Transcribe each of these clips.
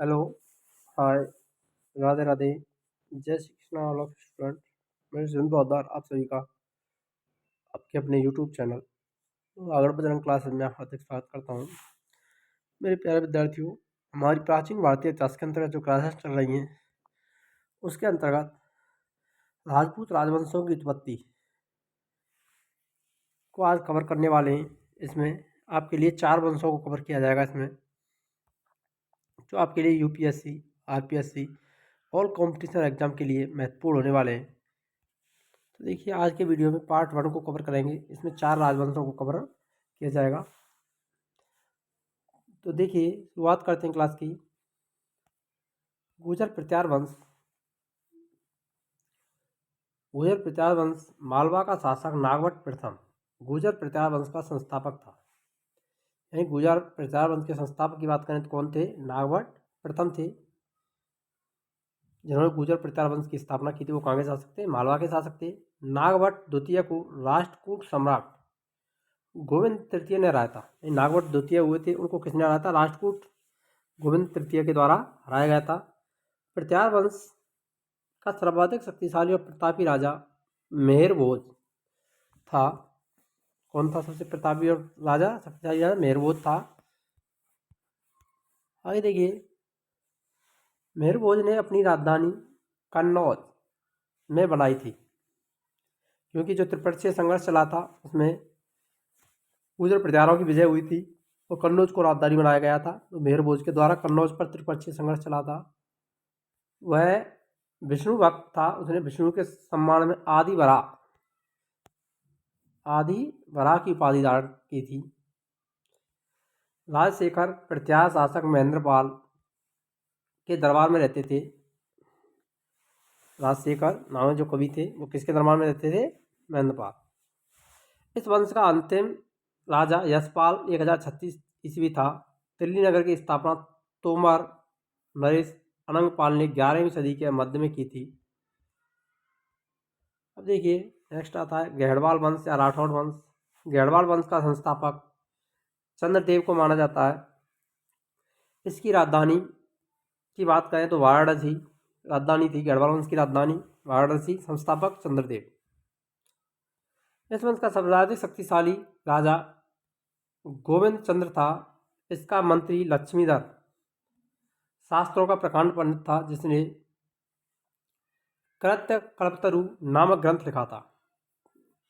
Hello, हाय, राधे राधे, जय Shri Krishna all of student. मैं जिंदू पोद्दार आप सभी का आपके अपने यूट्यूब चैनल आगड़ बजरंग क्लासेस में हार्दिक स्वागत करता हूँ। मेरे प्यारे विद्यार्थियों, हमारी प्राचीन भारतीय इतिहास के अंतर्गत जो क्लासेस चल रही हैं उसके अंतर्गत राजपूत राजवंशों की उत्पत्ति को आज कवर करने वाले हैं। इसमें आपके लिए 4 वंशों को कवर किया जाएगा इसमें, जो आपके लिए यूपीएससी, आरपीएससी और कॉम्पिटिशन एग्जाम के लिए महत्वपूर्ण होने वाले हैं। तो देखिए, आज के वीडियो में पार्ट 1 को कवर करेंगे। इसमें 4 राजवंशों को कवर किया जाएगा। तो देखिए, शुरुआत करते हैं क्लास की। गुर्जर प्रत्यार वंश। गुर्जर प्रत्यार वंश मालवा का शासक नागवट प्रथम गुर्जर प्रत्यार वंश का संस्थापक था। यानी गुर्जर प्रत्यार वंश के संस्थापक की बात करें तो कौन थे? नागवट प्रथम थे, जिन्होंने गुर्जर प्रत्यार वंश की स्थापना की थी। वो कहाँ के शासक थे? मालवा के शासक थे। नागवट द्वितीय को राष्ट्रकूट सम्राट गोविंद तृतीय ने हराया था। नागवट द्वितीय हुए थे, उनको किसने हराया था? राष्ट्रकूट गोविंद तृतीय के द्वारा हराया गया था। प्रत्यार वंश का सर्वाधिक शक्तिशाली और प्रतापी राजा मेहरभोज था। कौन था सबसे प्रतापी और राजा शक्तिशाली राजा? मेहरभोज था। आगे देखिए, मेहरभोज ने अपनी राजधानी कन्नौज में बनाई थी, क्योंकि जो त्रिपक्षीय संघर्ष चला था उसमें गुर्जर प्रत्यारों की विजय हुई थी और कन्नौज को राजधानी बनाया गया था। तो मेहरभोज के द्वारा कन्नौज पर त्रिपक्षीय संघर्ष चला था। वह विष्णु भक्त था। उसने विष्णु के सम्मान में आदि वराह की उपाधि धारण की थी। राजशेखर प्रत्यार शासक महेंद्रपाल के दरबार में रहते थे। राजशेखर नाम जो कवि थे वो किसके दरबार में रहते थे? महेंद्रपाल। इस वंश का अंतिम राजा यशपाल 1036 ईस्वी था। दिल्ली नगर की स्थापना तोमर नरेश अनंगपाल ने 11वीं सदी के मध्य में की थी। अब देखिए, नेक्स्ट आता है गहड़वाल वंश या राठौड़ वंश। गहड़वाल वंश का संस्थापक चंद्रदेव को माना जाता है। इसकी राजधानी की बात करें तो वाराणसी राजधानी थी। गढ़वाल वंश की राजधानी वाराणसी। संस्थापक चंद्रदेव। इस वंश का सर्वाधिक शक्तिशाली राजा गोविंद चंद्र था। इसका मंत्री लक्ष्मीधर शास्त्रों का प्रकांड पंडित था, जिसने कृत्य कल्पतरु नामक ग्रंथ लिखा था।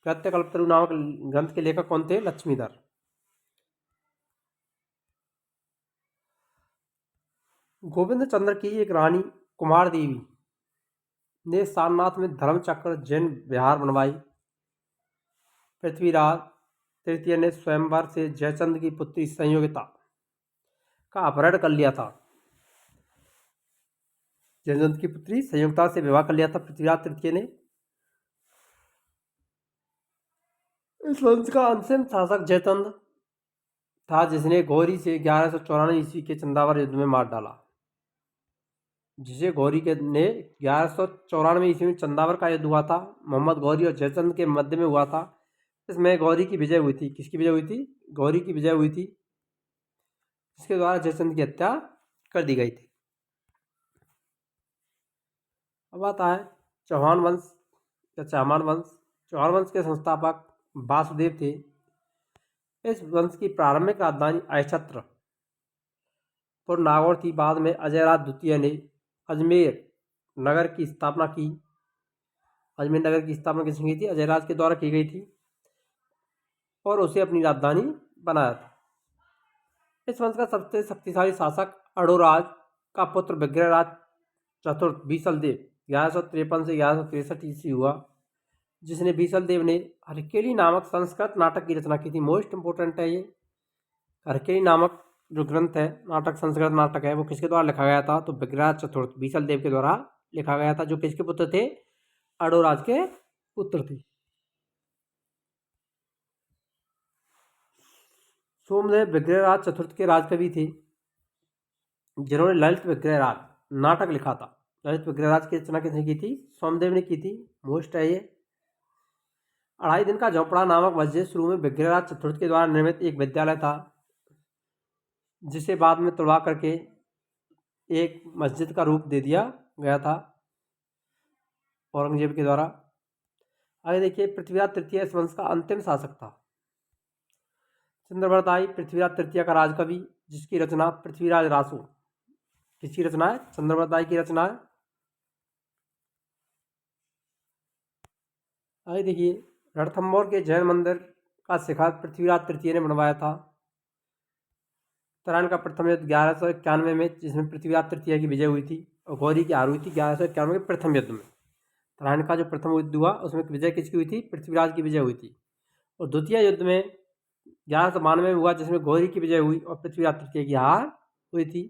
कृत्य कल्पतरु नामक ग्रंथ के लेखक कौन थे? लक्ष्मीधर। गोविंद चंद्र की एक रानी कुमार देवी ने सारनाथ में धर्मचक्र जैन विहार बनवाई। पृथ्वीराज तृतीय ने स्वयंवर से जयचंद की पुत्री संयोगिता का अपहरण कर लिया था। जयचंद की पुत्री संयोगिता से विवाह कर लिया था पृथ्वीराज तृतीय ने। इस वंश का अंतिम शासक जयचंद था, जिसने गौरी से 1194 ईस्वी के चंदावर युद्ध में मार डाला। जिसे गौरी के ने 1194 ईस्वी में चंदावर का युद्ध हुआ था। मोहम्मद गौरी और जयचंद के मध्य में हुआ था। इसमें गौरी की विजय हुई थी। किसकी विजय हुई थी? गौरी की विजय हुई थी, जिसके द्वारा जयचंद की हत्या कर दी गई थी। अब आता है चौहान वंश या चाहमान वंश। चौहान वंश के संस्थापक वासुदेव थे। इस वंश की प्रारंभिक राजधानी अयछत्रपुर नागौर थी। बाद में अजयराज द्वितीय ने अजमेर नगर की स्थापना की। अजमेर नगर की स्थापना किसने की थी? अजयराज के द्वारा की गई थी और उसे अपनी राजधानी बनाया था। इस वंश का सबसे शक्तिशाली शासक अडोराज का पुत्र विग्रहराज चतुर्थ बीसलदेव 1153 से 1163 ईस्वी हुआ, जिसने बीसलदेव ने हरकेली नामक संस्कृत नाटक की रचना की थी। मोस्ट इंपोर्टेंट है ये हरकेली नामक जो ग्रंथ है, नाटक, संस्कृत नाटक है, वो किसके द्वारा लिखा गया था? तो विग्रहराज चतुर्थ बीसलदेव के द्वारा लिखा गया था, जो किसके पुत्र थे? अडोराज के पुत्र थे। सोमदेव विग्रहराज चतुर्थ के राजकवि थे, जिन्होंने ललित विग्रहराज नाटक लिखा था। ललित विग्रहराज की रचना किसने की थी? सोमदेव ने की थी। मोस्ट है ये। 2.5 दिन का झोपड़ा नामक मस्जिद शुरू में विग्रहराज चतुर्थ के द्वारा निर्मित एक विद्यालय था, जिसे बाद में तोड़वा करके एक मस्जिद का रूप दे दिया गया था औरंगजेब के द्वारा। आगे देखिए, पृथ्वीराज तृतीय इस वंश का अंतिम शासक था। चंद्रवरदाई पृथ्वीराज तृतीय का राजकवि, जिसकी रचना पृथ्वीराज रासो, किसकी रचना है? चंद्रवरदाई की रचना है। आगे देखिए, रणथंभौर के जैन मंदिर का शिखर पृथ्वीराज तृतीय ने बनवाया था। उत्तरायण का प्रथम युद्ध 1191 में, जिसमें पृथ्वीराज तृतीय की विजय हुई थी और गौरी की हार हुई थी 1191 के प्रथम युद्ध में। उत्तरायण का जो प्रथम युद्ध हुआ उसमें विजय किसकी हुई थी? पृथ्वीराज की विजय हुई थी। और द्वितीय युद्ध में 1192 में हुआ, जिसमें गौरी की विजय हुई और पृथ्वीराज तृतीय की हार हुई थी।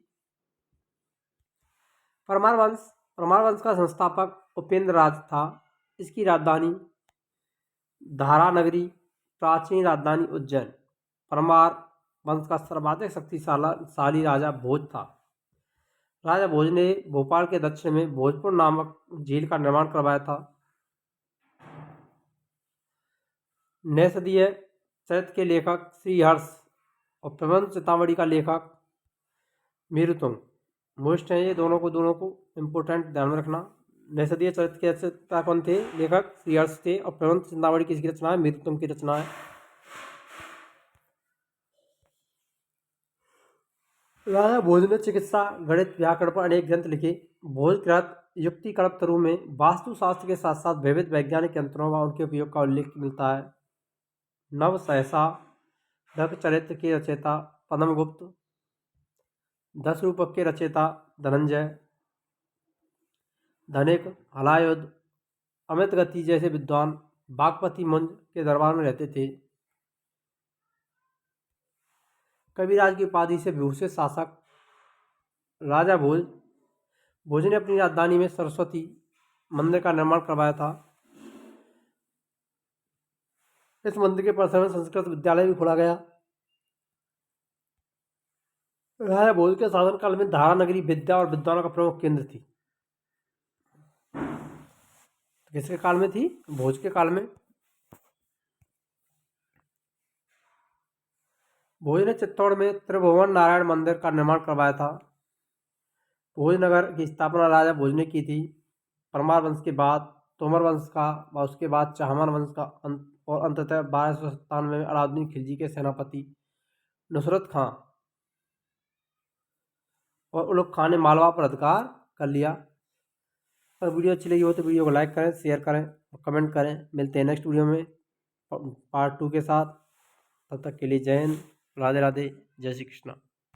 परमार वंश का संस्थापक उपेंद्र राज था। इसकी राजधानी धारा नगरी, प्राचीन राजधानी उज्जैन। परमार वंश का सर्वाधिक शक्तिशाली राजा भोज था। राजा भोज ने भोपाल के दक्षिण में भोजपुर नामक झील का निर्माण करवाया था। नैषधीय चरित्र के लेखक श्रीहर्ष और प्रबंध चितामणि का लेखक मेरुतुंग मोस्ट हैं। ये दोनों को इम्पोर्टेंट ध्यान में रखना। नैषधीय चरित्र के रचयिता कौन थे? लेखक श्रीहर्ष थे। और प्रबंध चितामणि किसकी रचना है? मेरुतुंग की रचना है। राजा भोज ने चिकित्सा, गणित, व्याकरण पर अनेक ग्रंथ लिखे। भोजकृत युक्ति कल्पतरु में वास्तुशास्त्र के साथ साथ विविध वैज्ञानिक यंत्रों व उनके उपयोग का उल्लेख मिलता है। नव सहसा लघु चरित्र के रचयिता पद्मगुप्त, 10 रूपक के रचयिता धनंजय, धनिक, हलायुध, अमित गति जैसे विद्वान बागपति मुंज के दरबार में रहते थे। कविराज की उपाधि से विभूषित शासक राजा भोज ने अपनी राजधानी में सरस्वती मंदिर का निर्माण करवाया था। इस मंदिर के परिसर में संस्कृत विद्यालय भी खोला गया। राजा भोज के शासनकाल में धारा नगरी विद्या और विद्वानों का प्रमुख केंद्र थी। किसके काल में थी? भोज के काल में। भोज ने चित्तौड़ में त्रिभुवन नारायण मंदिर का निर्माण करवाया था। भोजनगर की स्थापना राजा भोज ने की थी। परमार वंश के बाद तोमर वंश का व उसके बाद चाहमान वंश का और अंततः 1297 में अलाउद्दीन खिलजी के सेनापति नुसरत खां और उलुग खां ने मालवा पर अधिकार कर लिया। अगर वीडियो अच्छी लगी हो तो वीडियो को लाइक करें, शेयर करें और कमेंट करें। मिलते हैं नेक्स्ट वीडियो में पार्ट 2 के साथ। तब तक के लिए जय हिंद, राधे राधे, जय श्री कृष्णा।